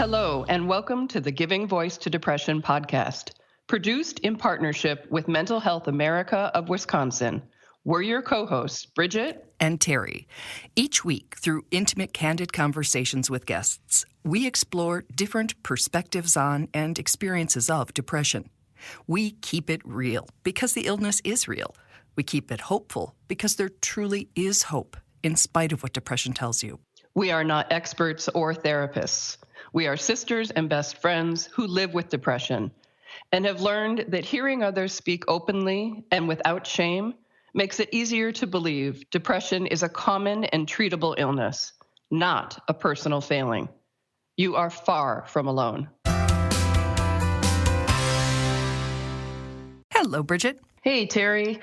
Hello, and welcome to the Giving Voice to Depression podcast, produced in partnership with Mental Health America of Wisconsin. We're your co-hosts, Bridget and Terry. Each week, through intimate, candid conversations with guests, we explore different perspectives on and experiences of depression. We keep it real because the illness is real. We keep it hopeful because there truly is hope, in spite of what depression tells you. We are not experts or therapists. We are sisters and best friends who live with depression and have learned that hearing others speak openly and without shame makes it easier to believe depression is a common and treatable illness, not a personal failing. You are far from alone. Hello, Bridget. Hey, Terry.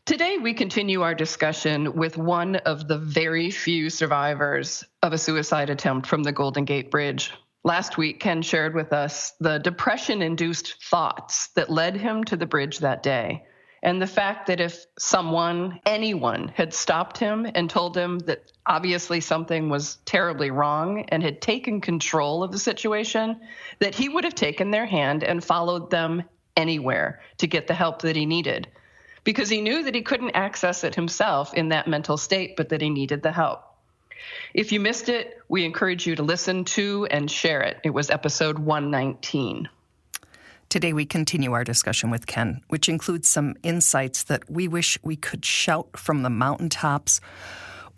Today, we continue our discussion with one of the very few survivors of a suicide attempt from the Golden Gate Bridge. Last week, Ken shared with us the depression-induced thoughts that led him to the bridge that day, and the fact that if anyone had stopped him and told him that obviously something was terribly wrong and had taken control of the situation, that he would have taken their hand and followed them anywhere to get the help that he needed, because he knew that he couldn't access it himself in that mental state, but that he needed the help. If you missed it, we encourage you to listen to and share it. It was episode 119. Today we continue our discussion with Ken, which includes some insights that we wish we could shout from the mountaintops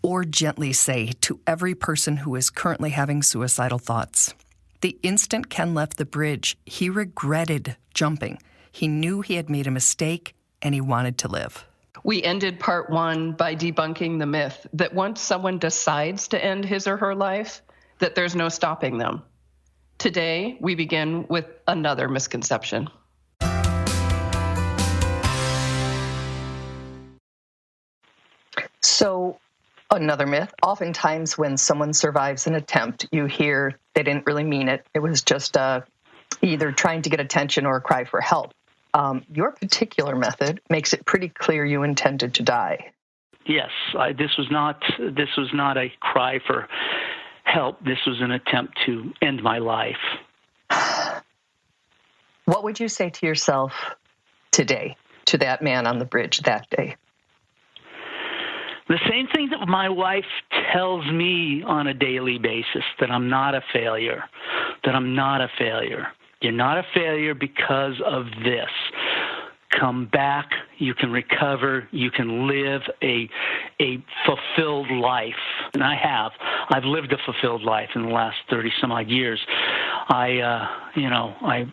or gently say to every person who is currently having suicidal thoughts. The instant Ken left the bridge, he regretted jumping. He knew he had made a mistake, and he wanted to live. We ended part one by debunking the myth that once someone decides to end his or her life, that there's no stopping them. Today, we begin with another misconception. So, another myth. Oftentimes when someone survives an attempt, you hear they didn't really mean it. It was just either trying to get attention or a cry for help. Your particular method makes it pretty clear you intended to die. Yes, this was not a cry for help. This was an attempt to end my life. What would you say to yourself today, to that man on the bridge that day? The same thing that my wife tells me on a daily basis, that I'm not a failure, You're not a failure because of this. Come back, you can recover, you can live a fulfilled life. And I've lived a fulfilled life in the last 30 some odd years. I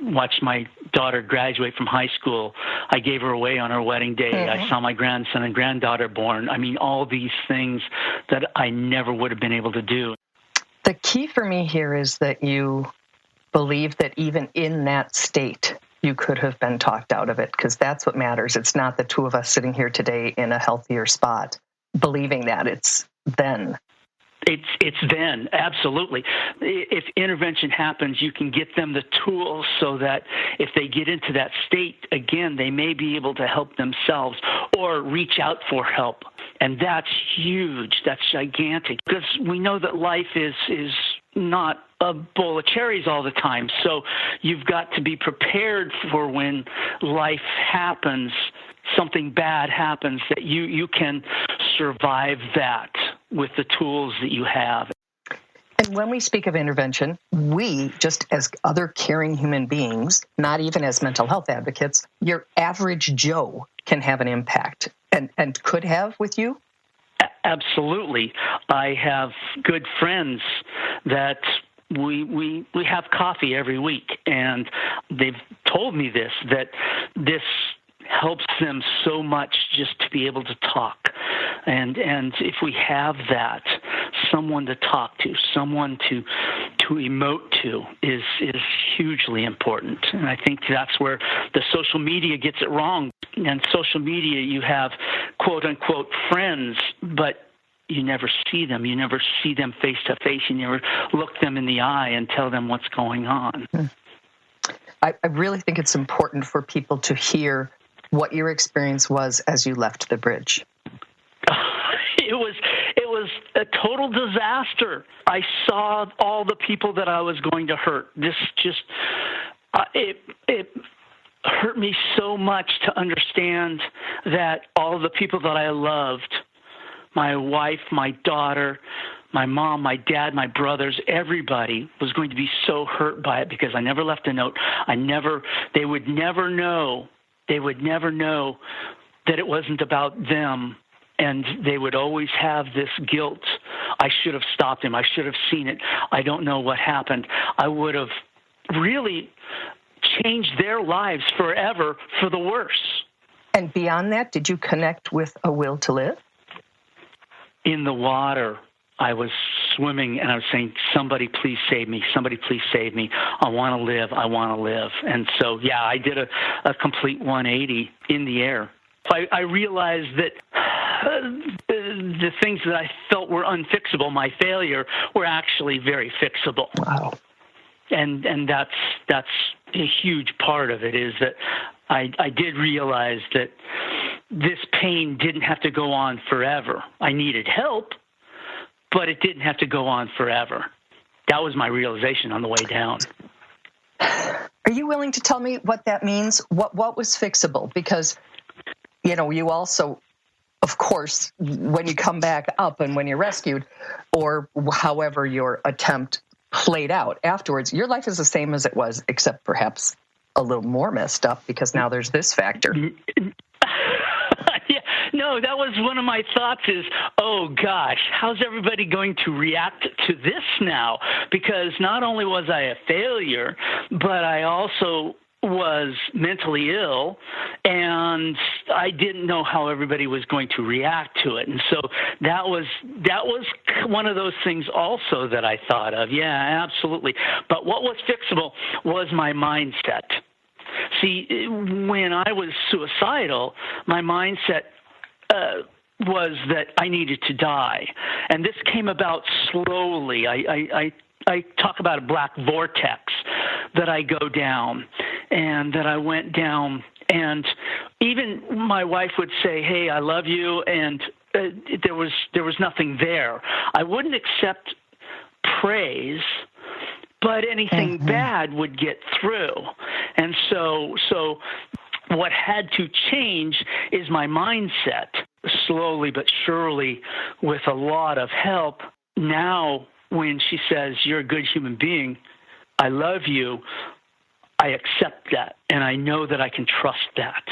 watched my daughter graduate from high school. I gave her away on her wedding day. I saw my grandson and granddaughter born. I mean, all these things that I never would have been able to do. The key for me here is that you believe that even in that state, you could have been talked out of it, because that's what matters. It's not the two of us sitting here today in a healthier spot, believing that. It's then. It's then, absolutely. If intervention happens, you can get them the tools so that if they get into that state again, they may be able to help themselves or reach out for help. And that's huge. That's gigantic, because we know that life is not a bowl of cherries all the time. So you've got to be prepared for when life happens, something bad happens, that you can survive that with the tools that you have. And when we speak of intervention, we, just as other caring human beings, not even as mental health advocates, your average Joe can have an impact and could have with you? Absolutely. I have good friends that we have coffee every week, and they've told me that this helps them so much just to be able to talk. And if we have that, someone to talk to, someone to emote to is hugely important. And I think that's where the social media gets it wrong. And social media, you have quote unquote friends, but you never see them. You never see them face to face. You never look them in the eye and tell them what's going on. I really think it's important for people to hear what your experience was as you left the bridge. It was a total disaster. I saw all the people that I was going to hurt. This just, it hurt me so much to understand that all the people that I loved, my wife, my daughter, my mom, my dad, my brothers, everybody was going to be so hurt by it because I never left a note. They would never know that it wasn't about them. And they would always have this guilt. I should have stopped him. I should have seen it. I don't know what happened. I would have really changed their lives forever for the worse. And beyond that, did you connect with a will to live? In the water, I was swimming and I was saying, somebody please save me. Somebody please save me. I want to live. I want to live. And so, yeah, I did a complete 180 in the air. I realized that the things that I felt were unfixable, my failure, were actually very fixable. Wow. And that's a huge part of it, is that I did realize that this pain didn't have to go on forever. I needed help, but it didn't have to go on forever. That was my realization on the way down. Are you willing to tell me what that means? What was fixable? Because, you know, you also, of course, when you come back up and when you're rescued, or however your attempt played out afterwards, your life is the same as it was, except perhaps a little more messed up because now there's this factor. Yeah, no, that was one of my thoughts is, oh gosh, how's everybody going to react to this now? Because not only was I a failure, but I also was mentally ill, and I didn't know how everybody was going to react to it. And so that was one of those things also that I thought of. Yeah, absolutely. But what was fixable was my mindset. See, when I was suicidal, my mindset was that I needed to die. And this came about slowly. I talk about a black vortex that I go down, and that I went down. And even my wife would say, hey, I love you, and there was nothing there. I wouldn't accept praise, but anything bad would get through. And so what had to change is my mindset, slowly but surely, with a lot of help. Now, when she says, you're a good human being, I love you, I accept that, and I know that I can trust that.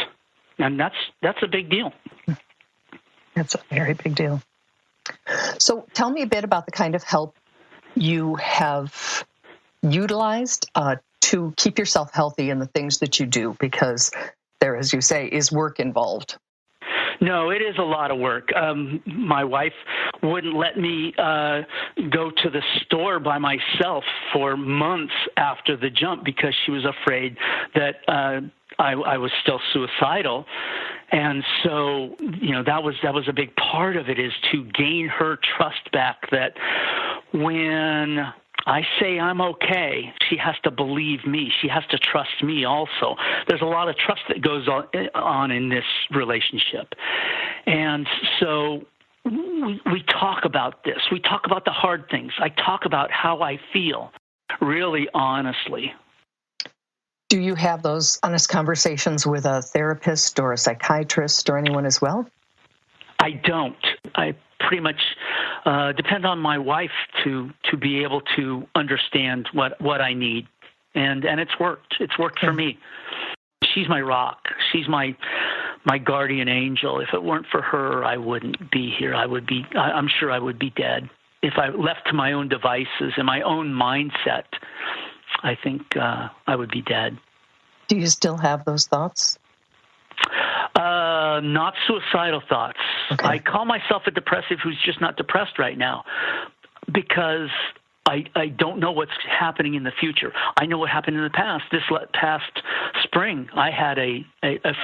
And that's a big deal. That's a very big deal. So tell me a bit about the kind of help you have utilized to keep yourself healthy in the things that you do, because there, as you say, is work involved. No, it is a lot of work. My wife wouldn't let me go to the store by myself for months after the jump because she was afraid that I was still suicidal. And so, you know, that was a big part of it, is to gain her trust back, that when I say I'm okay, she has to believe me. She has to trust me also. There's a lot of trust that goes on in this relationship. And so we talk about this. We talk about the hard things. I talk about how I feel, really honestly. Do you have those honest conversations with a therapist or a psychiatrist or anyone as well? I don't. I pretty much depend on my wife to be able to understand what I need. And it's worked. It's worked for me. She's my rock. She's my guardian angel. If it weren't for her, I wouldn't be here. I'm sure I would be dead. If I left to my own devices and my own mindset, I think I would be dead. Do you still have those thoughts? Not suicidal thoughts. Okay. I call myself a depressive who's just not depressed right now, because I don't know what's happening in the future. I know what happened in the past. This past spring, I had a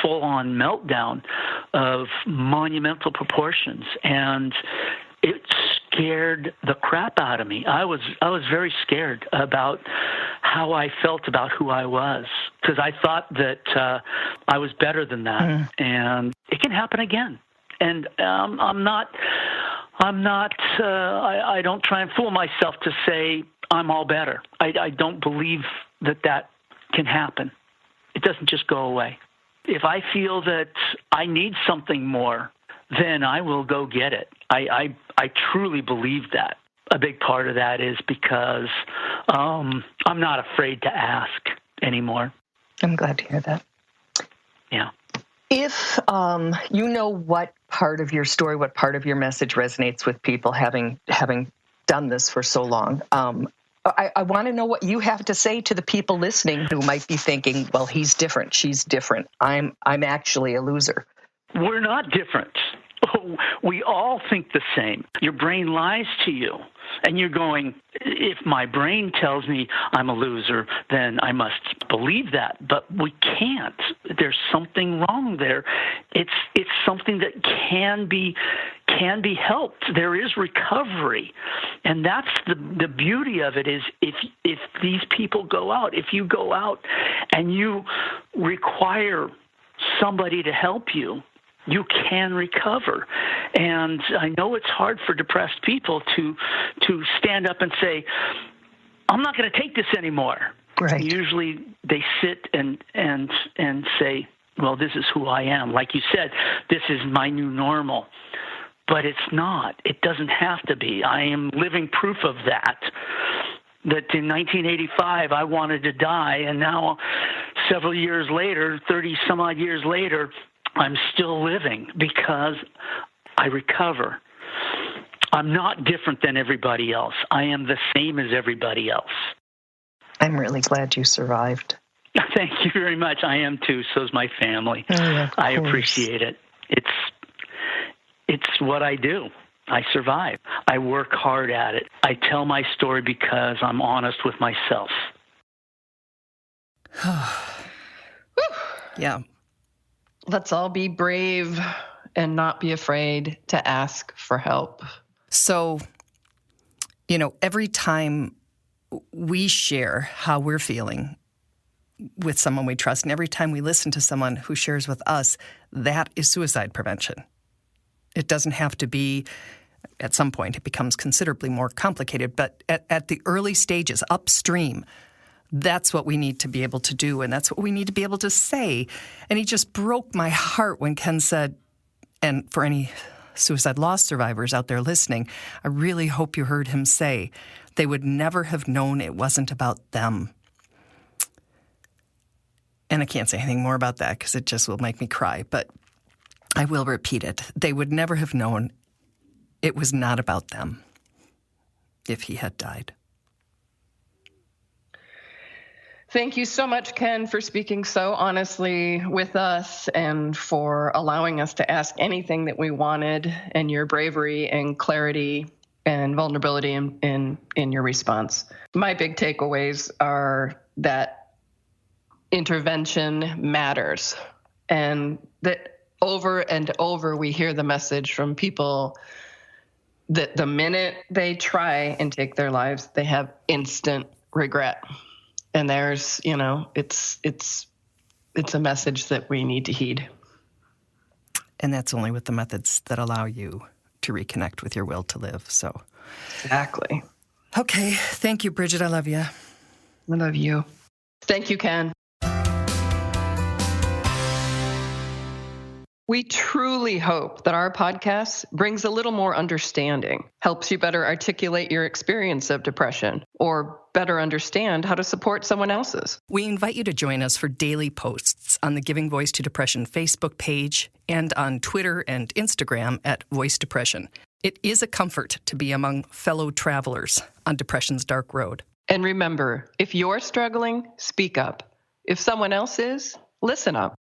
full-on meltdown of monumental proportions, and it scared the crap out of me. I was very scared about how I felt about who I was, because I thought that I was better than that, and it can happen again. And I'm not I'm not, I don't try and fool myself to say I'm all better. I don't believe that can happen. It doesn't just go away. If I feel that I need something more, then I will go get it. I truly believe that. A big part of that is because I'm not afraid to ask anymore. I'm glad to hear that. Yeah. If you know what part of your story, what part of your message resonates with people having done this for so long, I want to know what you have to say to the people listening who might be thinking, well, he's different, she's different. I'm actually a loser. We're not different. We all think the same. Your brain lies to you. And you're going, if my brain tells me I'm a loser, then I must believe that. But we can't. There's something wrong there. It's something that can be helped. There is recovery. And that's the beauty of it is if these people go out, if you go out and you require somebody to help you, you can recover. And I know it's hard for depressed people to stand up and say, I'm not going to take this anymore. Right. Usually they sit and say, well, this is who I am. Like you said, this is my new normal. But it's not. It doesn't have to be. I am living proof of that in 1985 I wanted to die, and now several years later, 30-some-odd years later, I'm still living because I recover. I'm not different than everybody else. I am the same as everybody else. I'm really glad you survived. Thank you very much. I am too. So is my family. I appreciate it. It's what I do. I survive. I work hard at it. I tell my story because I'm honest with myself. Yeah. Let's all be brave and not be afraid to ask for help. So, every time we share how we're feeling with someone we trust, and every time we listen to someone who shares with us, that is suicide prevention. It doesn't have to be, at some point, it becomes considerably more complicated, but at the early stages, upstream, that's what we need to be able to do, and that's what we need to be able to say. And he just broke my heart when Ken said, and for any suicide loss survivors out there listening, I really hope you heard him say, they would never have known it wasn't about them. And I can't say anything more about that because it just will make me cry, but I will repeat it. They would never have known it was not about them if he had died. Thank you so much, Ken, for speaking so honestly with us and for allowing us to ask anything that we wanted, and your bravery and clarity and vulnerability in your response. My big takeaways are that intervention matters, and that over and over we hear the message from people that the minute they try and take their lives, they have instant regret. And there's, it's a message that we need to heed. And that's only with the methods that allow you to reconnect with your will to live. So, exactly. Okay. Thank you, Bridget. I love you. I love you. Thank you, Ken. We truly hope that our podcast brings a little more understanding, helps you better articulate your experience of depression, or better understand how to support someone else's. We invite you to join us for daily posts on the Giving Voice to Depression Facebook page and on Twitter and Instagram at Voice Depression. It is a comfort to be among fellow travelers on depression's dark road. And remember, if you're struggling, speak up. If someone else is, listen up.